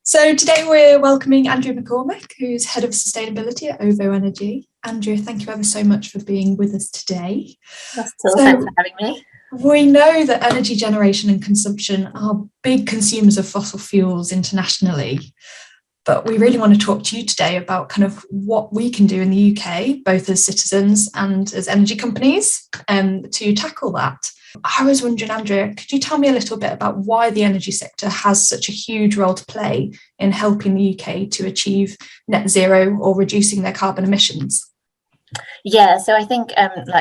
So today we're welcoming Andrea McCormack, who's Head of Sustainability at OVO Energy. Andrea, thank you ever so much for being with us today. Thanks for having me. We know that energy generation and consumption are big consumers of fossil fuels internationally, but we really want to talk to you today about kind of what we can do in the UK, both as citizens and as energy companies, to tackle that. I was wondering, Andrea, could you tell me a little bit about why the energy sector has such a huge role to play in helping the UK to achieve net zero or reducing their carbon emissions? Yeah, so I think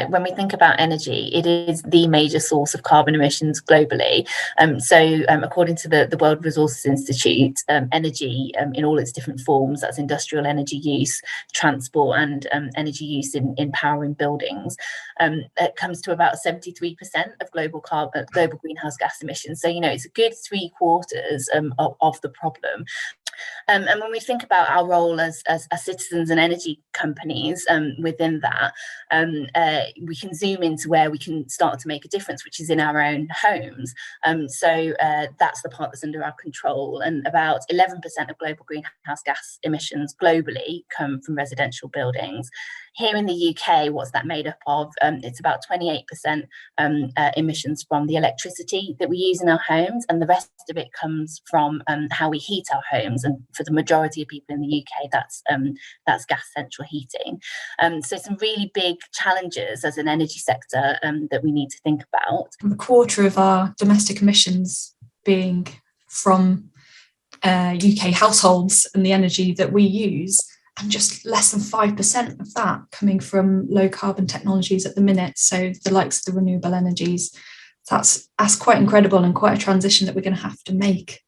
when we think about energy, it is the major source of carbon emissions globally. According to the World Resources Institute, energy in all its different forms, that's industrial energy use, transport and energy use in powering buildings, it comes to about 73% of global greenhouse gas emissions. So, it's a good 3/4 of the problem. And when we think about our role as citizens and energy companies within that, we can zoom into where we can start to make a difference, which is in our own homes. That's the part that's under our control. And about 11% of global greenhouse gas emissions globally come from residential buildings. Here in the UK, what's that made up of? It's about 28% emissions from the electricity that we use in our homes, and the rest of it comes from how we heat our homes. And for the majority of people in the UK, that's gas central heating. So some really big challenges as an energy sector that we need to think about. A quarter of our domestic emissions being from UK households and the energy that we use, and just less than 5% of that coming from low carbon technologies at the minute. So the likes of the renewable energies, that's quite incredible and quite a transition that we're going to have to make.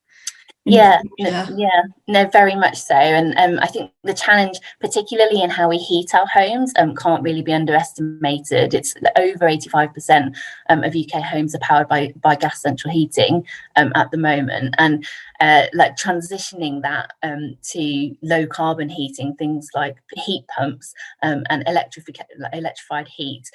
No, very much so. And I think the challenge, particularly in how we heat our homes, can't really be underestimated. It's over 85% of UK homes are powered by gas central heating at the moment, and transitioning that to low carbon heating, things like heat pumps and electrified heat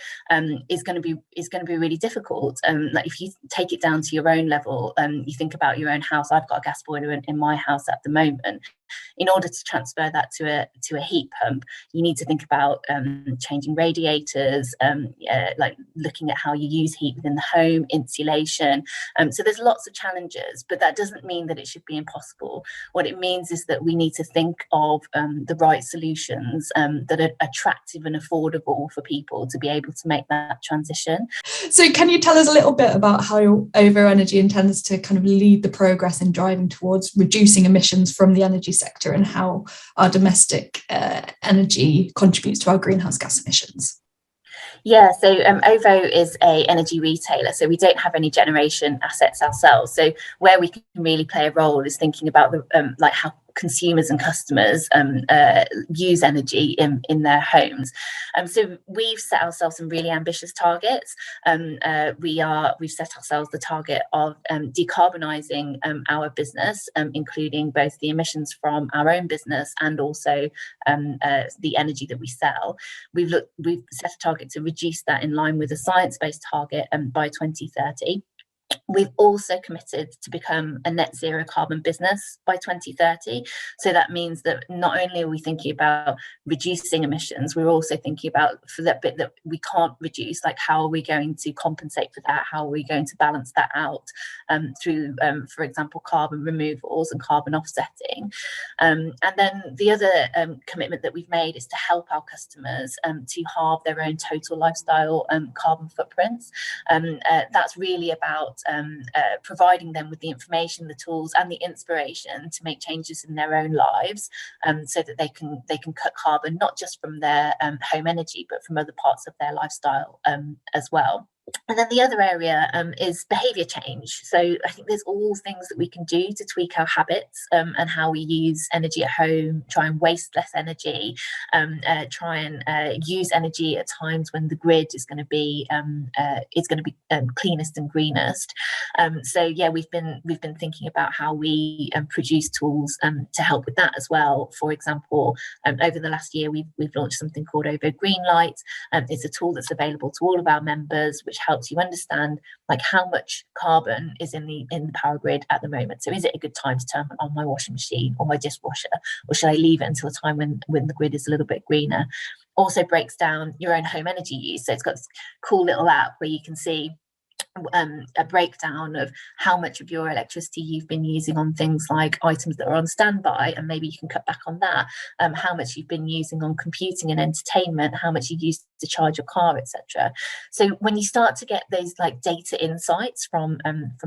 is going to be really difficult. If you take it down to your own level, you think about your own house. I've got a gas boiler in my house at the moment. In order to transfer that to a heat pump, you need to think about changing radiators, looking at how you use heat within the home, insulation. So there's lots of challenges, but that doesn't mean that it should be impossible. What it means is that we need to think of the right solutions that are attractive and affordable for people to be able to make that transition. So can you tell us a little bit about how OVO Energy intends to kind of lead the progress in driving towards reducing emissions from the energy sector, and how our domestic energy contributes to our greenhouse gas emissions? Yeah, so OVO is a energy retailer, so we don't have any generation assets ourselves. So where we can really play a role is thinking about the how consumers and customers use energy in their homes. So we've set ourselves some really ambitious targets. We've set ourselves the target of decarbonising our business, including both the emissions from our own business and also the energy that we sell. We've set a target to reduce that in line with a science-based target by 2030. We've also committed to become a net zero carbon business by 2030. So that means that not only are we thinking about reducing emissions, we're also thinking about, for that bit that we can't reduce, like how are we going to compensate for that? How are we going to balance that out through, for example, carbon removals and carbon offsetting? And then the other commitment that we've made is to help our customers to halve their own total lifestyle carbon footprints. That's really about providing them with the information, the tools and the inspiration to make changes in their own lives, so that they can cut carbon, not just from their home energy, but from other parts of their lifestyle as well. And then the other area is behaviour change. So I think there's all things that we can do to tweak our habits and how we use energy at home, try and waste less energy, try and use energy at times when the grid is going to be cleanest and greenest. So yeah, we've been thinking about how we produce tools to help with that as well. For example, over the last year, we've launched something called OVO Greenlight. It's a tool that's available to all of our members, which helps you understand like how much carbon is in the power grid at the moment. So is it a good time to turn on my washing machine or my dishwasher, or should I leave it until a time when the grid is a little bit greener? Also breaks down your own home energy use. So it's got this cool little app where you can see a breakdown of how much of your electricity you've been using on things like items that are on standby, and maybe you can cut back on that, how much you've been using on computing and entertainment, how much you use to charge your car, etc. So when you start to get those like data insights from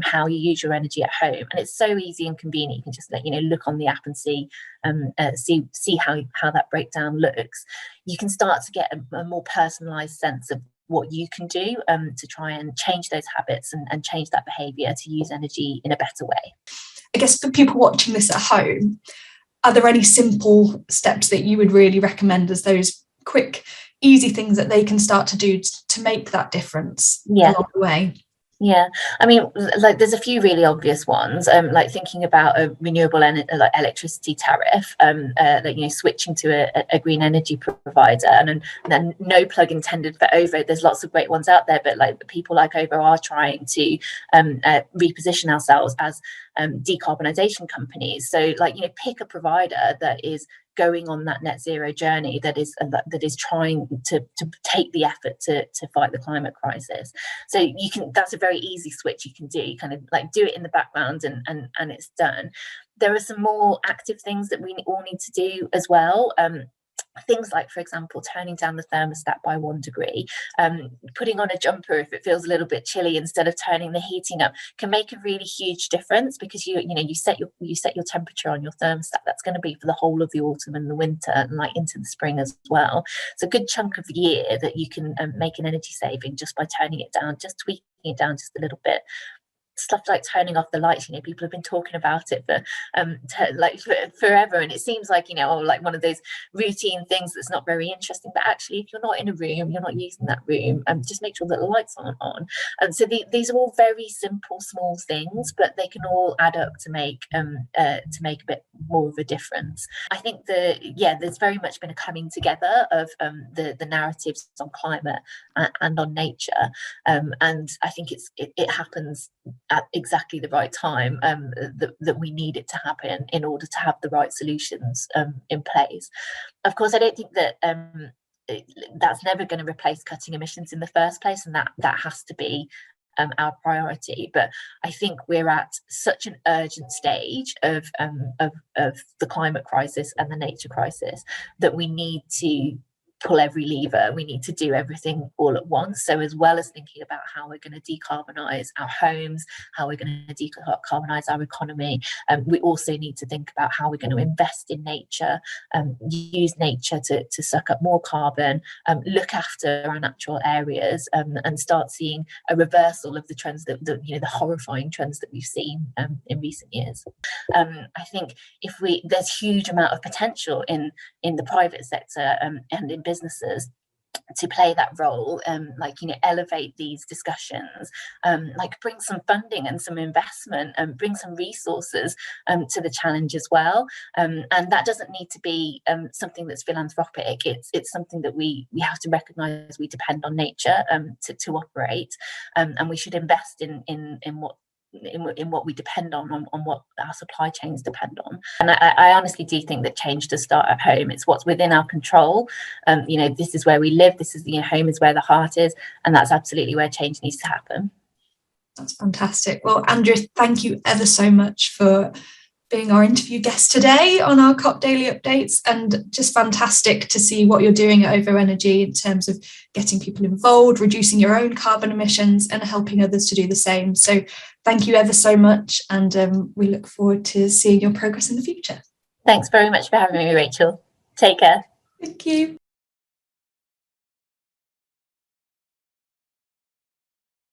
how you use your energy at home, and it's so easy and convenient, you can just look on the app and see how that breakdown looks. You can start to get a more personalized sense of what you can do to try and change those habits and change that behaviour to use energy in a better way. I guess for people watching this at home, are there any simple steps that you would really recommend as those quick, easy things that they can start to do to make that difference along the way? Yeah, I mean, like there's a few really obvious ones, like thinking about a renewable electricity tariff, switching to a green energy provider, and then no plug intended for OVO. There's lots of great ones out there, but like people like OVO are trying to reposition ourselves as decarbonisation companies. So pick a provider that is going on that net zero journey, that is trying to take the effort to fight the climate crisis. So that's a very easy switch you can do. You kind of like do it in the background and it's done. There are some more active things that we all need to do as well. Things like, for example, turning down the thermostat by 1 degree, putting on a jumper if it feels a little bit chilly instead of turning the heating up, can make a really huge difference, because you set your temperature on your thermostat. That's going to be for the whole of the autumn and the winter, and like into the spring as well. It's a good chunk of the year that you can make an energy saving just by turning it down, just tweaking it down just a little bit. Stuff like turning off the lights, people have been talking about it for forever, and it seems like like one of those routine things that's not very interesting, but actually if you're not in a room, you're not using that room, just make sure that the lights aren't on. And so these are all very simple small things, but they can all add up to make a bit more of a difference. I think there's very much been a coming together of the narratives on climate and on nature, and I think it happens at exactly the right time, that we need it to happen in order to have the right solutions in place. Of course, I don't think that that's never going to replace cutting emissions in the first place, and that has to be our priority. But I think we're at such an urgent stage of the climate crisis and the nature crisis that we need to pull every lever. We need to do everything all at once. So as well as thinking about how we're going to decarbonise our homes, how we're going to decarbonise our economy, we also need to think about how we're going to invest in nature, use nature to suck up more carbon, look after our natural areas, and start seeing a reversal of the trends the horrifying trends that we've seen in recent years. I think there's huge amount of potential in the private sector and in businesses to play that role, elevate these discussions, bring some funding and some investment, and bring some resources to the challenge as well. And that doesn't need to be something that's philanthropic. It's something that we have to recognise we depend on nature to operate, and we should invest in what we depend on what our supply chains depend on. And I honestly do think that change does start at home. It's what's within our control. This is where we live. This is home is where the heart is, and that's absolutely where change needs to happen. That's fantastic. Well, Andrea, thank you ever so much for being our interview guest today on our COP Daily Updates, and just fantastic to see what you're doing at OVO Energy in terms of getting people involved, reducing your own carbon emissions and helping others to do the same. So thank you ever so much, and we look forward to seeing your progress in the future. Thanks very much for having me, Rachel. Take care. Thank you.